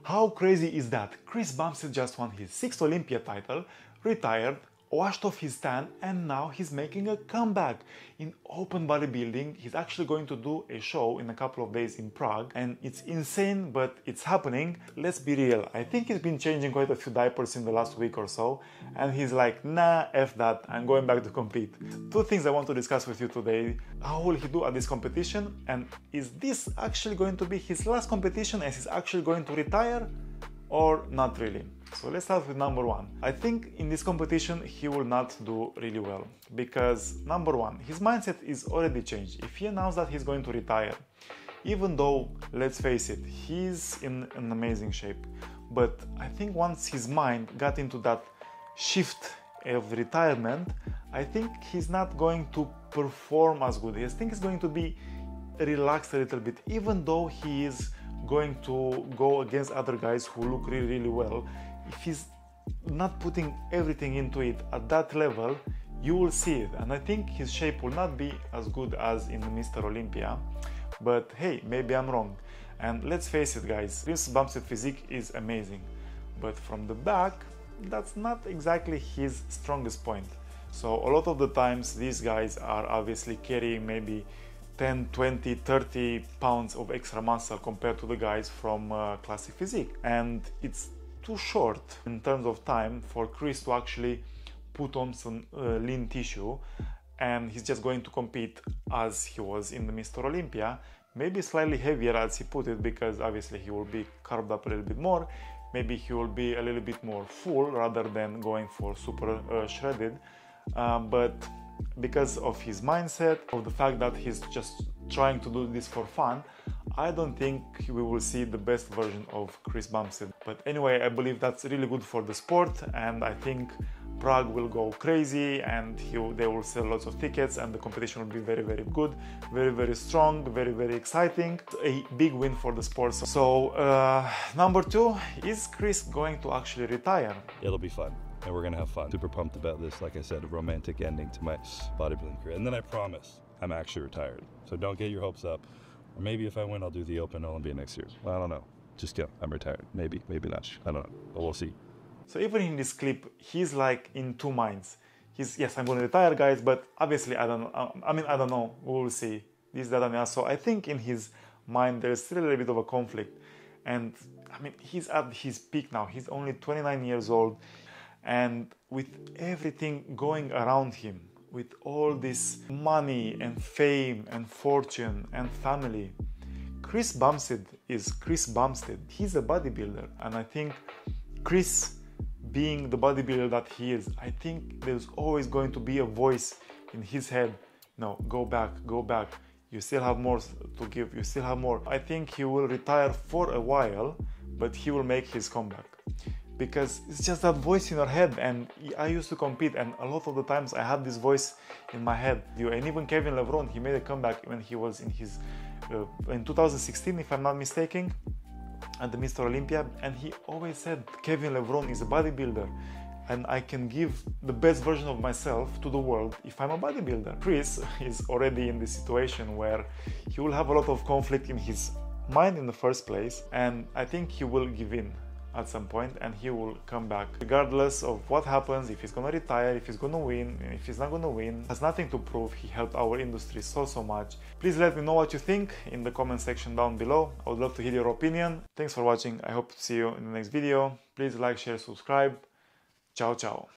How crazy is that? Chris Bumstead just won his 6th Olympia title, retired, washed off his tan, and now he's making a comeback in open bodybuilding. He's actually going to do a show in a couple of days in Prague, and it's insane, but it's happening. Let's be real, I think he's been changing quite a few diapers in the last week or so, and he's like, nah, F that, I'm going back to compete. Two things I want to discuss with you today. How will he do at this competition, and is this actually going to be his last competition as he's actually going to retire, or not really? So let's start with number one. I think in this competition he will not do really well because number one, his mindset is already changed. If he announced that he's going to retire, even though, let's face it, he's in an amazing shape, but I think once his mind got into that shift of retirement, I think he's not going to perform as good. I think he's going to be relaxed a little bit, even though he is going to go against other guys who look really, really well. If he's not putting everything into it at that level, you will see it. And I think his shape will not be as good as in Mr. Olympia. But hey, maybe I'm wrong. And let's face it, guys, this Bumstead physique is amazing. But from the back, that's not exactly his strongest point. So a lot of the times, these guys are obviously carrying maybe 10, 20, 30 pounds of extra muscle compared to the guys from Classic Physique. And it's too short in terms of time for Chris to actually put on some lean tissue, and he's just going to compete as he was in the Mr. Olympia, maybe slightly heavier as he put it, because obviously he will be carved up a little bit more, maybe he will be a little bit more full rather than going for super shredded, but because of his mindset, of the fact that he's just trying to do this for fun, I don't think we will see the best version of Chris Bumstead. But anyway, I believe that's really good for the sport, and I think Prague will go crazy, and they will sell lots of tickets, and the competition will be very, very good, very, very strong, very, very exciting. A big win for the sport. So number two, is Chris going to actually retire? It'll be fun, and we're gonna have fun. Super pumped about this. Like I said, a romantic ending to my bodybuilding career. And then I promise I'm actually retired. So don't get your hopes up. Or maybe if I win, I'll do the Open Olympia next year. I don't know. Just kidding. I'm retired. Maybe not. I don't know. But we'll see. So even in this clip, he's like in two minds. He's, yes, I'm going to retire, guys, but obviously I don't know. We will see. This, that, and that. So I think in his mind, there's still a little bit of a conflict. And I mean, he's at his peak now. He's only 29 years old. And with everything going around him, with all this money and fame and fortune and family, Chris Bumstead is Chris Bumstead. He's a bodybuilder, and I think Chris, being the bodybuilder that he is, I think there's always going to be a voice in his head. No, go back, go back. You still have more to give, you still have more. I think he will retire for a while, but he will make his comeback. Because it's just that voice in your head, and I used to compete, and a lot of the times I had this voice in my head. And even Kevin Lebron, he made a comeback when he was in his in 2016, if I'm not mistaken, at the Mr. Olympia, and he always said Kevin Lebron is a bodybuilder, and I can give the best version of myself to the world if I'm a bodybuilder. Chris is already in this situation where he will have a lot of conflict in his mind in the first place, and I think he will give in at some point, and he will come back regardless of what happens. If he's gonna retire, if he's gonna win, and if he's not gonna win, has nothing to prove. He helped our industry so much. Please let me know what you think in the comment section down below. I would love to hear your opinion. Thanks for watching. I hope to see you in the next video. Please like, share, subscribe. Ciao, ciao.